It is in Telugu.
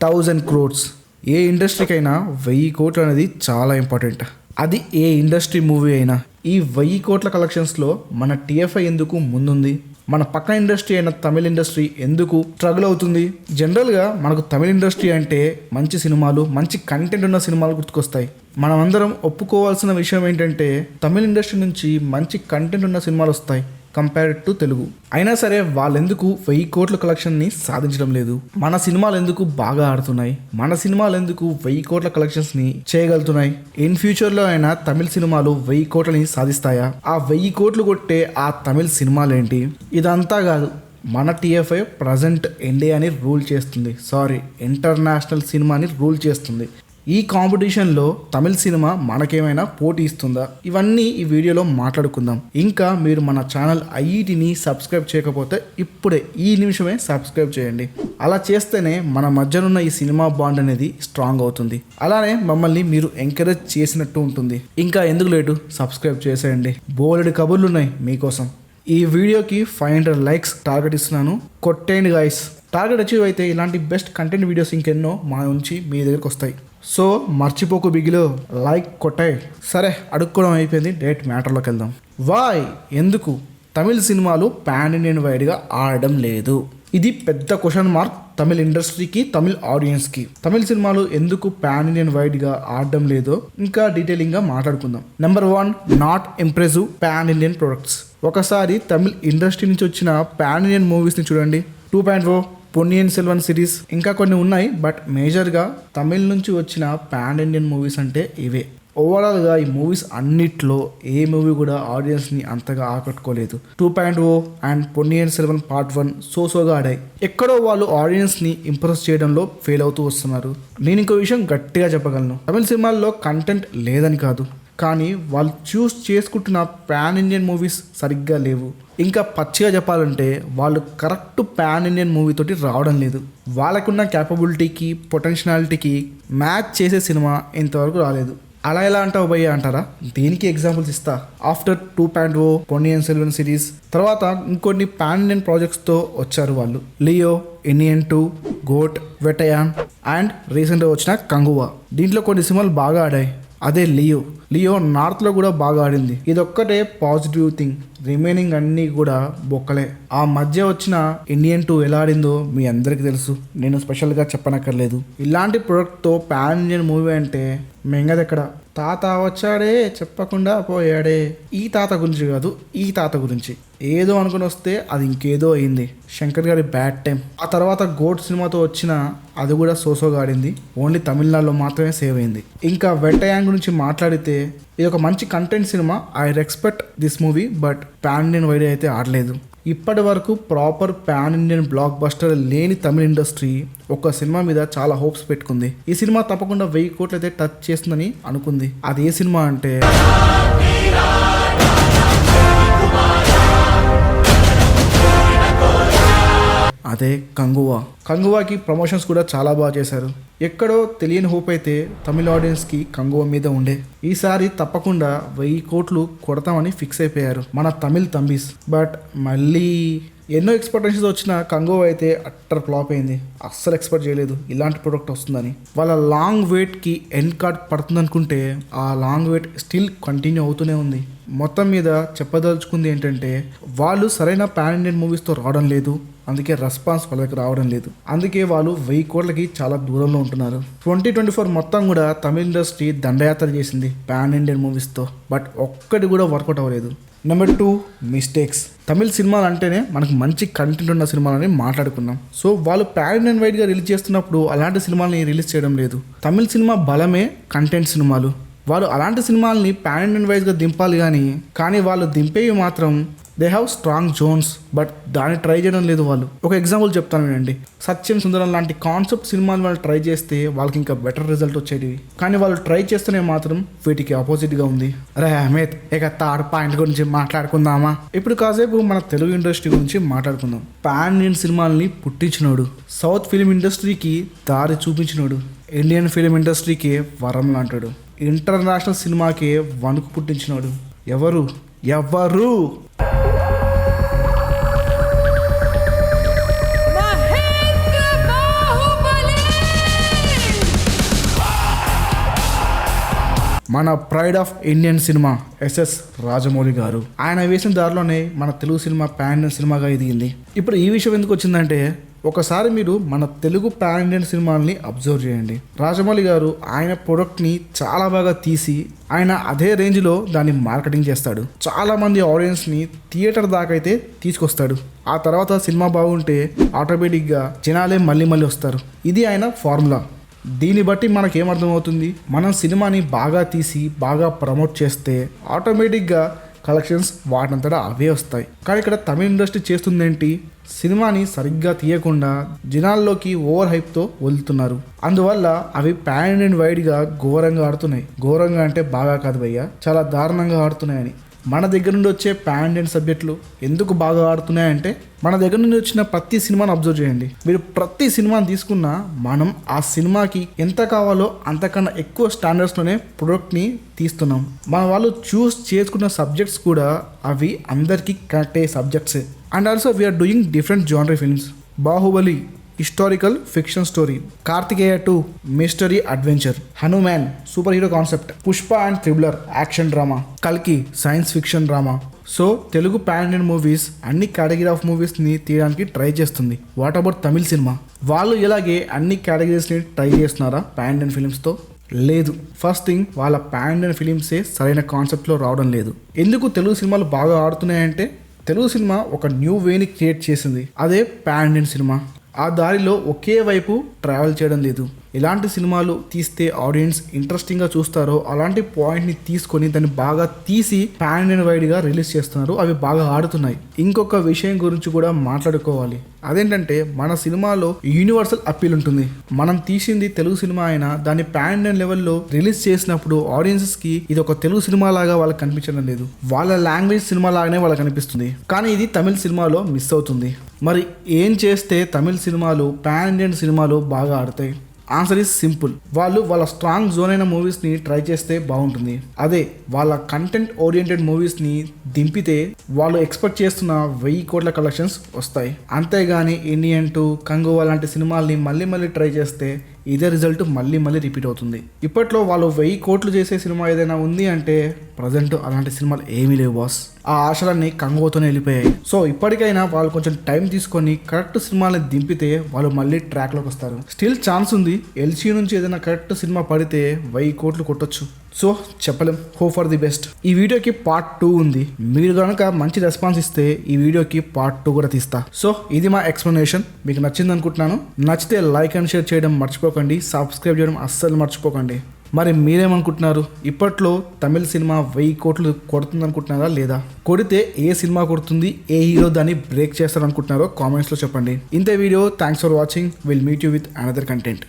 1000 crores. ఏ ఇండస్ట్రీకైనా 1000 కోట్లు అనేది చాలా ఇంపార్టెంట్. అది ఏ ఇండస్ట్రీ మూవీ అయినా. ఈ 1000 కోట్ల కలెక్షన్స్లో మన టీఎఫ్ఐ ఎందుకు ముందుంది? మన పక్కన ఇండస్ట్రీ అయిన తమిళ ఇండస్ట్రీ ఎందుకు స్ట్రగుల్ అవుతుంది? జనరల్గా మనకు తమిళ ఇండస్ట్రీ అంటే మంచి సినిమాలు, మంచి కంటెంట్ ఉన్న సినిమాలు గుర్తుకొస్తాయి. మనమందరం ఒప్పుకోవాల్సిన విషయం ఏంటంటే తమిళ ఇండస్ట్రీ నుంచి మంచి కంటెంట్ ఉన్న సినిమాలు వస్తాయి కంపేర్డ్ టు తెలుగు. అయినా సరే వాళ్ళెందుకు 1000 కోట్ల కలెక్షన్ని సాధించడం లేదు? మన సినిమాలు ఎందుకు బాగా ఆడుతున్నాయి? మన సినిమాలు ఎందుకు 1000 కోట్ల కలెక్షన్స్ని చేయగలుగుతున్నాయి? ఇన్ ఫ్యూచర్లో అయినా తమిళ సినిమాలు 1000 కోట్లని సాధిస్తాయా? ఆ 1000 కోట్లు కొట్టే ఆ తమిళ సినిమాలు ఏంటి? ఇదంతా కాదు, మన టీఎఫ్ఐ ప్రజెంట్ ఇండియాని రూల్ చేస్తుంది. ఇంటర్నేషనల్ సినిమాని రూల్ చేస్తుంది. ఈ కాంపిటీషన్లో తమిళ సినిమా మనకేమైనా పోటీ ఇస్తుందా? ఇవన్నీ ఈ వీడియోలో మాట్లాడుకుందాం. ఇంకా మీరు మన ఛానల్ ఐఈటీని సబ్స్క్రైబ్ చేయకపోతే ఇప్పుడే ఈ నిమిషమే సబ్స్క్రైబ్ చేయండి. అలా చేస్తేనే మన మధ్యనున్న ఈ సినిమా బాండ్ అనేది స్ట్రాంగ్ అవుతుంది. అలానే మమ్మల్ని మీరు ఎంకరేజ్ చేసినట్టు ఉంటుంది. ఇంకా ఎందుకు లేటు, సబ్స్క్రైబ్ చేసేయండి. బోలెడు కబుర్లు ఉన్నాయి మీకోసం. ఈ వీడియోకి 500 లైక్స్ టార్గెట్ ఇస్తున్నాను, కొట్టేయండి గాయస్. టార్గెట్ అచీవ్ అయితే ఇలాంటి బెస్ట్ కంటెంట్ వీడియోస్ ఇంకెన్నో మా నుంచి మీ దగ్గరకు వస్తాయి. సో మర్చిపోకు బిగిలో లైక్ కొట్టాయి. సరే, అడుక్కోవడం అయిపోయింది, డైరెక్ట్ మ్యాటర్లోకి వెళ్దాం. ఎందుకు తమిళ సినిమాలు పాన్ ఇండియన్ వైడ్గా ఆడడం లేదు? ఇది పెద్ద క్వశ్చన్ మార్క్ తమిళ ఇండస్ట్రీకి, తమిళ ఆడియన్స్కి. తమిళ సినిమాలు ఎందుకు పాన్ ఇండియన్ వైడ్గా ఆడడం లేదో ఇంకా డీటెయిలింగ్గా మాట్లాడుకుందాం. Number 1, not impressive pan Indian products. ఒకసారి తమిళ ఇండస్ట్రీ నుంచి వచ్చిన పాన్ ఇండియన్ మూవీస్ని చూడండి. 2.0, పొన్నియిన్ సెల్వన్ సిరీస్, ఇంకా కొన్ని ఉన్నాయి. బట్ మేజర్గా తమిళ నుంచి వచ్చిన పాన్ ఇండియన్ మూవీస్ అంటే ఇవే. ఓవరాల్గా ఈ మూవీస్ అన్నిట్లో ఏ మూవీ కూడా ఆడియన్స్ని అంతగా ఆకట్టుకోలేదు. 2.0 అండ్ పొన్నియిన్ సెల్వన్ పార్ట్ 1 సోగా ఆడాయి. ఎక్కడో వాళ్ళు ఆడియన్స్ని ఇంప్రెస్ చేయడంలో ఫెయిల్ అవుతూ వస్తున్నారు. నేను ఇంకో విషయం గట్టిగా చెప్పగలను, తమిళ సినిమాల్లో కంటెంట్ లేదని కాదు, కానీ వాళ్ళు చూస్ చేసుకుంటున్న పాన్ ఇండియన్ మూవీస్ సరిగ్గా లేవు. ఇంకా పచ్చిగా చెప్పాలంటే వాళ్ళు కరెక్ట్ పాన్ ఇండియన్ మూవీ తోటి రావడం లేదు. వాళ్ళకున్న క్యాపబిలిటీకి, పొటెన్షియాలిటీకి మ్యాచ్ చేసే సినిమా ఇంతవరకు రాలేదు. అలా ఎలా అంటావు భయ్య అంటారా? దీనికి ఎగ్జాంపుల్స్ ఇస్తా. ఆఫ్టర్ 2.0, పొన్నియిన్ సెల్వన్ సిరీస్ తర్వాత ఇంకొన్ని పాన్ ఇండియన్ ప్రాజెక్ట్స్తో వచ్చారు వాళ్ళు. లియో, ఇండియన్ 2, గోట్, వెటయాన్ అండ్ రీసెంట్గా వచ్చిన కంగువా. దీంట్లో కొన్ని సినిమాలు బాగా ఆడాయి. అదే లియో నార్త్లో కూడా బాగా ఆడింది. ఇదొక్కటే పాజిటివ్ థింగ్, రిమైనింగ్ అన్నీ కూడా బొక్కలే. ఆ మధ్య వచ్చిన ఇండియన్ 2 ఎలా ఆడిందో మీ అందరికీ తెలుసు, నేను స్పెషల్గా చెప్పనక్కర్లేదు. ఇలాంటి ప్రొడక్ట్తో పాన్ ఇండియన్ మూవీ అంటే మెంగదెక్కడ? తాత వచ్చాడే చెప్పకుండా పోయాడే. ఈ తాత గురించి కాదు, ఈ తాత గురించి. ఏదో అనుకుని వస్తే అది ఇంకేదో అయింది. శంకర్ గారి బ్యాడ్ టైం. ఆ తర్వాత గోట్ సినిమాతో వచ్చిన అది కూడా సోగా ఆడింది. ఓన్లీ తమిళనాడులో మాత్రమే సేవ్ అయింది. ఇంకా వెట్టయాన్ గురించి మాట్లాడితే ఇది ఒక మంచి content cinema. I respect this movie, but pan Indian wide అయితే ఆడలేదు. ఇప్పటి వరకు proper pan Indian block buster లేని తమిళ ఇండస్ట్రీ ఒక సినిమా మీద చాలా హోప్స్ పెట్టుకుంది. ఈ సినిమా తప్పకుండా 1000 కోట్లు అయితే టచ్ చేస్తుందని అనుకుంది. అది ఏ సినిమా అంటే అదే కంగువాకి ప్రమోషన్స్ కూడా చాలా బాగా చేశారు. ఎక్కడో తెలియని హోప్ అయితే తమిళ ఆడియన్స్కి కంగువా మీద ఉండే. ఈసారి తప్పకుండా 1000 కోట్లు కొడతామని ఫిక్స్ అయిపోయారు మన తమిళ తంబీస్. బట్ మళ్ళీ ఎన్నో ఎక్స్పెక్టేషన్స్ వచ్చిన కంగువా అయితే అట్టర్ ఫ్లాప్ అయింది. అస్సలు ఎక్స్పెక్ట్ చేయలేదు ఇలాంటి ప్రోడక్ట్ వస్తుందని. వాళ్ళ లాంగ్ వెయిట్కి ఎండ్ కార్డ్ పడుతుంది అనుకుంటే ఆ లాంగ్ వెయిట్ స్టిల్ కంటిన్యూ అవుతూనే ఉంది. మొత్తం మీద చెప్పదలుచుకుంది ఏంటంటే వాళ్ళు సరైన పాన్ ఇండియన్ మూవీస్తో రావడం లేదు. అందుకే రెస్పాన్స్ వాళ్ళకి రావడం లేదు. అందుకే వాళ్ళు 1000 కోట్లకి చాలా దూరంలో ఉంటున్నారు. 2024 మొత్తం కూడా తమిళ ఇండస్ట్రీ దండయాత్ర చేసింది పాన్ ఇండియన్ మూవీస్తో. బట్ ఒక్కటి కూడా వర్కౌట్ అవ్వలేదు. Number 2, mistakes. తమిళ సినిమాలు అంటేనే మనకు మంచి కంటెంట్ ఉన్న సినిమాలని మాట్లాడుకున్నాం. సో వాళ్ళు పాన్ ఇండియన్ వైడ్గా రిలీజ్ చేస్తున్నప్పుడు అలాంటి సినిమాలని రిలీజ్ చేయడం లేదు. తమిళ సినిమా బలమే కంటెంట్ సినిమాలు. వాళ్ళు అలాంటి సినిమాలని పాన్ ఇండియన్ వైజ్గా దింపాలి కానీ వాళ్ళు దింపేవి మాత్రం they have strong zones, but దాన్ని ట్రై చేయడం లేదు వాళ్ళు. ఒక ఎగ్జాంపుల్ చెప్తాను వినండి. సత్యం సుందరం లాంటి కాన్సెప్ట్ సినిమాలు వాళ్ళు ట్రై చేస్తే వాళ్ళకి ఇంకా బెటర్ రిజల్ట్ వచ్చేది. కానీ వాళ్ళు ట్రై చేస్తూనే మాత్రం వీటికి ఆపోజిట్గా ఉంది. అరే అమిత్, ఇక థర్డ్ పాయింట్ గురించి మాట్లాడుకుందామా? ఇప్పుడు కాసేపు మన తెలుగు ఇండస్ట్రీ గురించి మాట్లాడుకుందాం. పాన్ ఇండియన్ సినిమాల్ని పుట్టించినోడు, సౌత్ ఫిలిం ఇండస్ట్రీకి దారి చూపించినోడు, ఇండియన్ ఫిలిం ఇండస్ట్రీకి వరం లాంటాడు, ఇంటర్నేషనల్ సినిమాకి వణుకు పుట్టించినోడు ఎవరు? మన pride of Indian cinema SS Rajamouli గారు. ఆయన వేసిన దారిలోనే మన తెలుగు సినిమా పాన్ ఇండియన్ సినిమాగా ఎదిగింది. ఇప్పుడు ఈ విషయం ఎందుకు వచ్చిందంటే, ఒకసారి మీరు మన తెలుగు పాన్ ఇండియన్ సినిమాల్ని అబ్జర్వ్ చేయండి. రాజమౌళి గారు ఆయన ప్రొడక్ట్ని చాలా బాగా తీసి ఆయన అదే రేంజ్లో దాన్ని మార్కెటింగ్ చేస్తాడు. చాలామంది ఆడియన్స్ని థియేటర్ దాకా అయితే తీసుకొస్తాడు. ఆ తర్వాత సినిమా బాగుంటే ఆటోమేటిక్గా జనాలే మళ్ళీ మళ్ళీ వస్తారు. ఇది ఆయన ఫార్ములా. దీన్ని బట్టి మనకేమర్థమవుతుంది, మనం సినిమాని బాగా తీసి బాగా ప్రమోట్ చేస్తే ఆటోమేటిక్గా కలెక్షన్స్ వాటినంతటా అవే వస్తాయి. కానీ ఇక్కడ తమిళ ఇండస్ట్రీ చేస్తుందేంటి, సినిమాని సరిగ్గా తీయకుండా జనాల్లోకి ఓవర్ హైప్తో వదులుతున్నారు. అందువల్ల అవి పాన్ ఇండియన్ వైడ్గా ఘోరంగా ఆడుతున్నాయి. ఘోరంగా అంటే బాగా కాదు భయ్యా, చాలా దారుణంగా ఆడుతున్నాయని. మన దగ్గర నుండి వచ్చే పాన్ ఇండియన్ సబ్జెక్టులు ఎందుకు బాగా ఆడుతున్నాయంటే, మన దగ్గర నుండి వచ్చిన ప్రతి సినిమాని అబ్జర్వ్ చేయండి. మీరు ప్రతి సినిమాని తీసుకున్నా మనం ఆ సినిమాకి ఎంత కావాలో అంతకన్నా ఎక్కువ స్టాండర్డ్స్లోనే ప్రొడక్ట్ని తీస్తున్నాం. మన వాళ్ళు చూస్ చేసుకున్న సబ్జెక్ట్స్ కూడా అవి అందరికీ కనెక్ట్ అయ్యే సబ్జెక్ట్సే. And also we are doing different genre films. Baahubali historical fiction story, Karthikeya 2 mystery adventure, Hanuman super hero concept, Pushpa and thriller action drama, కల్కి science fiction drama. So Telugu pan Indian movies అన్ని కేటగిరీ ఆఫ్ మూవీస్ని తీయడానికి ట్రై చేస్తుంది. What about Tamil cinema? వాళ్ళు ఇలాగే అన్ని కేటగిరీస్ని ట్రై చేస్తున్నారా పాన్ ఇండియన్ ఫిలిమ్స్తో? లేదు. ఫస్ట్ థింగ్, వాళ్ళ పాన్ ఇండియన్ ఫిలిమ్సే సరైన కాన్సెప్ట్లో రావడం లేదు. ఎందుకు తెలుగు సినిమాలు బాగా ఆడుతున్నాయంటే, తెలుగు సినిమా ఒక న్యూ వేని క్రియేట్ చేసింది. అదే పాన్ ఇండియన్ సినిమా. ఆ దారిలో ఒకే వైపు ట్రావెల్ చేయడం లేదు. ఎలాంటి సినిమాలు తీస్తే ఆడియన్స్ ఇంట్రెస్టింగ్గా చూస్తారో అలాంటి పాయింట్ని తీసుకొని దాన్ని బాగా తీసి పాన్ ఇండియన్ వైడ్గా రిలీజ్ చేస్తున్నారు. అవి బాగా ఆడుతున్నాయి. ఇంకొక విషయం గురించి కూడా మాట్లాడుకోవాలి. అదేంటంటే, మన సినిమాలో యూనివర్సల్ అప్పీల్ ఉంటుంది. మనం తీసింది తెలుగు సినిమా అయినా దాన్ని పాన్ ఇండియన్ లెవెల్లో రిలీజ్ చేసినప్పుడు ఆడియన్స్కి ఇది ఒక తెలుగు సినిమా లాగా వాళ్ళకి కనిపించడం లేదు. వాళ్ళ లాంగ్వేజ్ సినిమా లాగానే వాళ్ళకి కనిపిస్తుంది. కానీ ఇది తమిళ సినిమాలో మిస్ అవుతుంది. మరి ఏం చేస్తే తమిళ సినిమాలు పాన్ ఇండియన్ సినిమాలు బాగా ఆడతాయి? Answer is simple. వాళ్ళు వాళ్ళ స్ట్రాంగ్ జోన్ అయిన మూవీస్ని ట్రై చేస్తే బాగుంటుంది. అదే వాళ్ళ కంటెంట్ ఓరియంటెడ్ మూవీస్ని దింపితే వాళ్ళు ఎక్స్పెక్ట్ చేస్తున్న 1000 కోట్ల కలెక్షన్స్ వస్తాయి. అంతేగాని ఇండియన్ 2, కంగువా లాంటి సినిమాల్ని మళ్ళీ మళ్ళీ ట్రై చేస్తే ఇదే రిజల్ట్ మళ్ళీ మళ్ళీ రిపీట్ అవుతుంది. ఇప్పట్లో వాళ్ళు 1000 కోట్లు చేసే సినిమా ఏదైనా ఉంది అంటే ప్రజెంట్ అలాంటి సినిమాలు ఏమీ లేవు బాస్. ఆ ఆశలన్నీ కంగువతోనే వెళ్ళిపోయాయి. సో ఇప్పటికైనా వాళ్ళు కొంచెం టైం తీసుకొని కరెక్ట్ సినిమాని దింపితే వాళ్ళు మళ్ళీ ట్రాక్లోకి వస్తారు. స్టిల్ ఛాన్స్ ఉంది. ఎల్సీ నుంచి ఏదైనా కరెక్ట్ సినిమా పడితే 1000 కోట్లు కొట్టొచ్చు. సో చెప్పలేం. Hope for the best. ఈ వీడియోకి పార్ట్ 2 ఉంది. మీరు కనుక మంచి రెస్పాన్స్ ఇస్తే ఈ వీడియోకి పార్ట్ 2 కూడా తీస్తా. సో ఇది మా ఎక్స్ప్లెనేషన్. మీకు నచ్చింది అనుకుంటున్నాను. నచ్చితే లైక్ అండ్ షేర్ చేయడం మర్చిపోకండి. సబ్స్క్రైబ్ చేయడం అస్సలు మర్చిపోకండి. మరి మీరేమనుకుంటున్నారు? ఇప్పట్లో తమిళ సినిమా 1000 కోట్లు కొడుతుంది అనుకుంటున్నారా లేదా? కొడితే ఏ సినిమా కొడుతుంది, ఏ హీరో దాన్ని బ్రేక్ చేస్తారు అనుకుంటున్నారో కామెంట్స్లో చెప్పండి. ఇంతే video. Thanks for watching. Will meet you with another content.